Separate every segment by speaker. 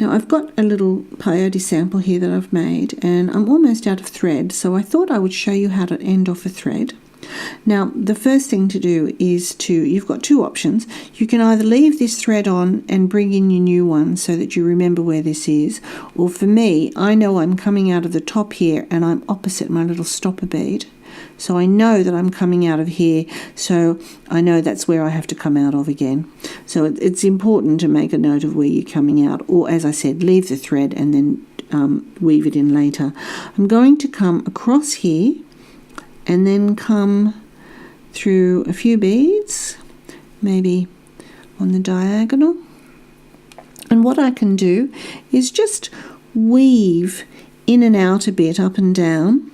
Speaker 1: Now I've got a little peyote sample here that I've made, and I'm almost out of thread, so I thought I would show you how to end off a thread. Now the first thing to do is you've got two options. You can either leave this thread on and bring in your new one so that you remember where this is, or for me, I know I'm coming out of the top here and I'm opposite my little stopper bead. So I know that I'm coming out of here, so I know that's where I have to come out of again. So it's important to make a note of where you're coming out, or as I said, leave the thread and then weave it in later. I'm going to come across here and then come through a few beads, maybe on the diagonal. And what I can do is just weave in and out a bit, up and down,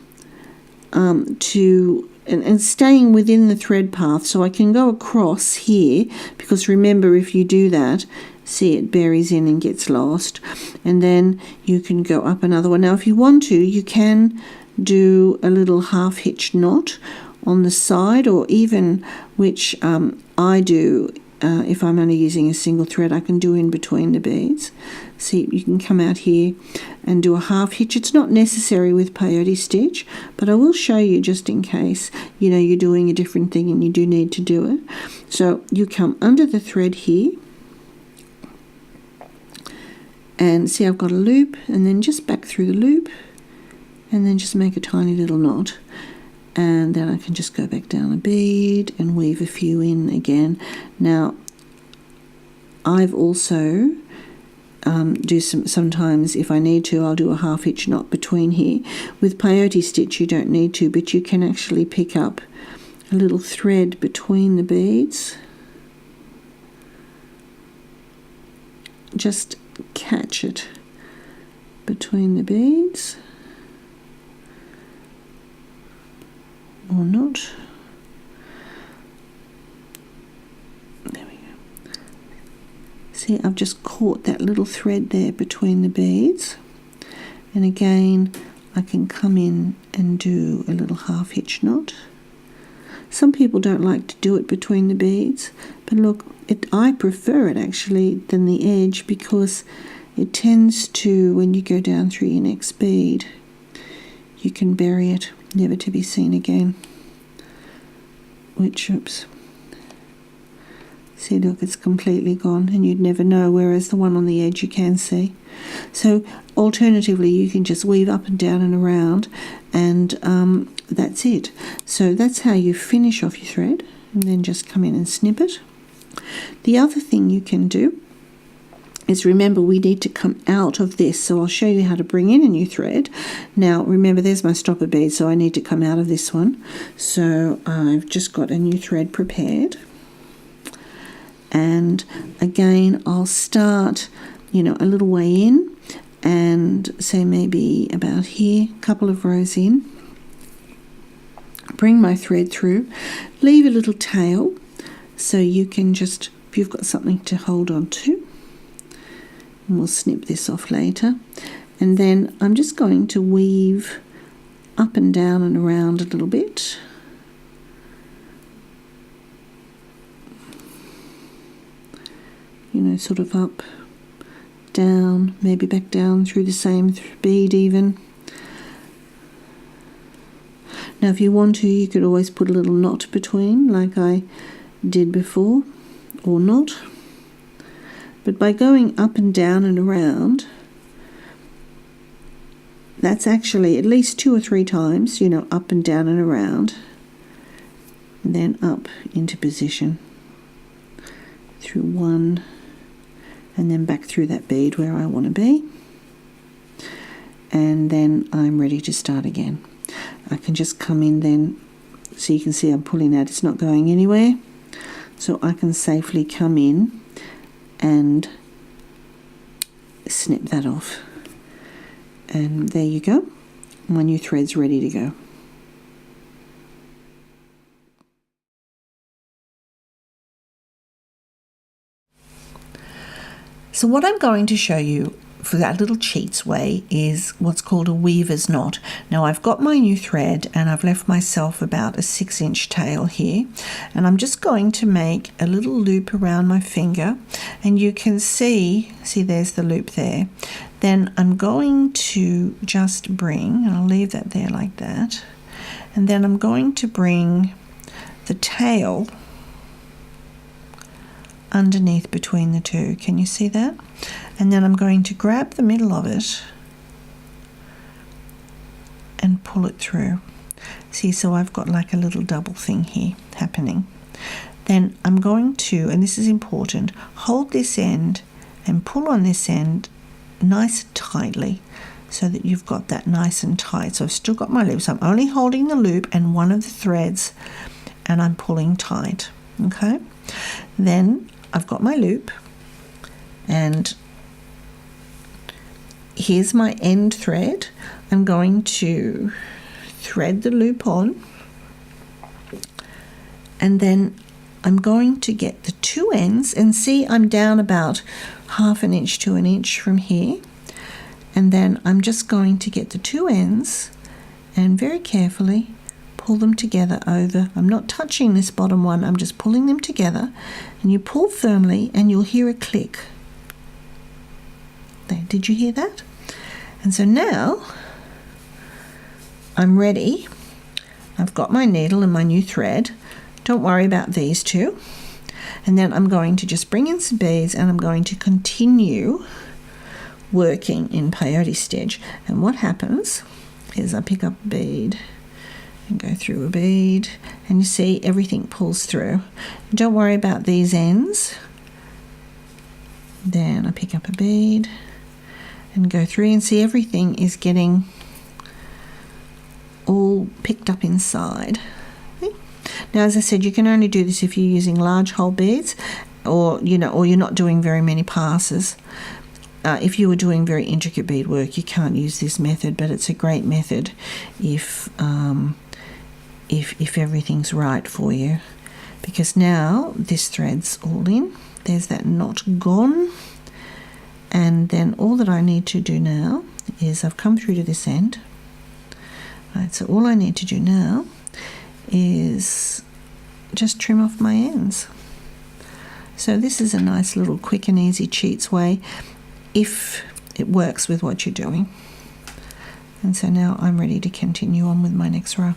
Speaker 1: and staying within the thread path, so I can go across here, because remember, if you do that, see, it buries in and gets lost, and then you can go up another one. Now if you want to, you can do a little half hitch knot on the side, or even, which I do if I'm only using a single thread, I can do in between the beads. See, you can come out here and do a half hitch. It's not necessary with peyote stitch, but I will show you just in case, you know, you're doing a different thing and you do need to do it. So you come under the thread here, and see, I've got a loop, and then just back through the loop, and then just make a tiny little knot. And then I can just go back down a bead and weave a few in again. Now, I've also sometimes if I need to, I'll do a half hitch knot between here. With peyote stitch, you don't need to, but you can actually pick up a little thread between the beads. Just catch it between the beads. Or not. There we go. See, I've just caught that little thread there between the beads, and again I can come in and do a little half hitch knot. Some people don't like to do it between the beads, but look, I prefer it actually than the edge, because it tends to, when you go down through your next bead, you can bury it, never to be seen again. Which, oops. See, look, it's completely gone, and you'd never know, whereas the one on the edge you can see. So alternatively, you can just weave up and down and around, and that's it. So that's how you finish off your thread, and then just come in and snip it. The other thing you can do is, remember, we need to come out of this, so I'll show you how to bring in a new thread. Now remember, there's my stopper bead, so I need to come out of this one. So I've just got a new thread prepared, and again I'll start, you know, a little way in, and say maybe about here, a couple of rows in, bring my thread through, leave a little tail so you can just, if you've got something to hold on to, and we'll snip this off later. And then I'm just going to weave up and down and around a little bit. You know, sort of up, down, maybe back down through the same bead even. Now if you want to, you could always put a little knot between, like I did before, or not. But by going up and down and around, that's actually at least 2 or 3 times, you know, up and down and around, and then up into position through one, and then back through that bead where I want to be, and then I'm ready to start again. I can just come in then, so you can see I'm pulling out, it's not going anywhere, so I can safely come in and snip that off, and there you go, my new thread's ready to go. So what I'm going to show you for that little cheats way is what's called a weaver's knot. Now I've got my new thread and I've left myself about a 6-inch tail here, and I'm just going to make a little loop around my finger, and you can see there's the loop there. Then I'm going to just bring, and I'll leave that there like that, and then I'm going to bring the tail underneath between the two. Can you see that? And then I'm going to grab the middle of it and pull it through. See, so I've got like a little double thing here happening. Then I'm going to, and this is important, hold this end and pull on this end nice and tightly so that you've got that nice and tight. So I've still got my loop. So I'm only holding the loop and one of the threads, and I'm pulling tight. Okay? Then I've got my loop, and here's my end thread. I'm going to thread the loop on, and then I'm going to get the two ends, and see I'm down about 1/2 inch to 1 inch from here, and then I'm just going to get the two ends and very carefully pull them together over. I'm not touching this bottom one, I'm just pulling them together, and you pull firmly and you'll hear a click. There, did you hear that? And so now I'm ready. I've got my needle and my new thread. Don't worry about these two. And then I'm going to just bring in some beads, and I'm going to continue working in peyote stitch. And what happens is I pick up a bead and go through a bead, and you see everything pulls through. Don't worry about these ends. Then I pick up a bead and go through, and see everything is getting all picked up inside. Now, as I said, you can only do this if you're using large hole beads, or you're not doing very many passes. If you were doing very intricate bead work, you can't use this method, but it's a great method if everything's right for you. Because now this thread's all in. There's that knot gone. And then all that I need to do now is I've come through to this end. Right, so all I need to do now is just trim off my ends. So this is a nice little quick and easy cheats way if it works with what you're doing. And so now I'm ready to continue on with my next row.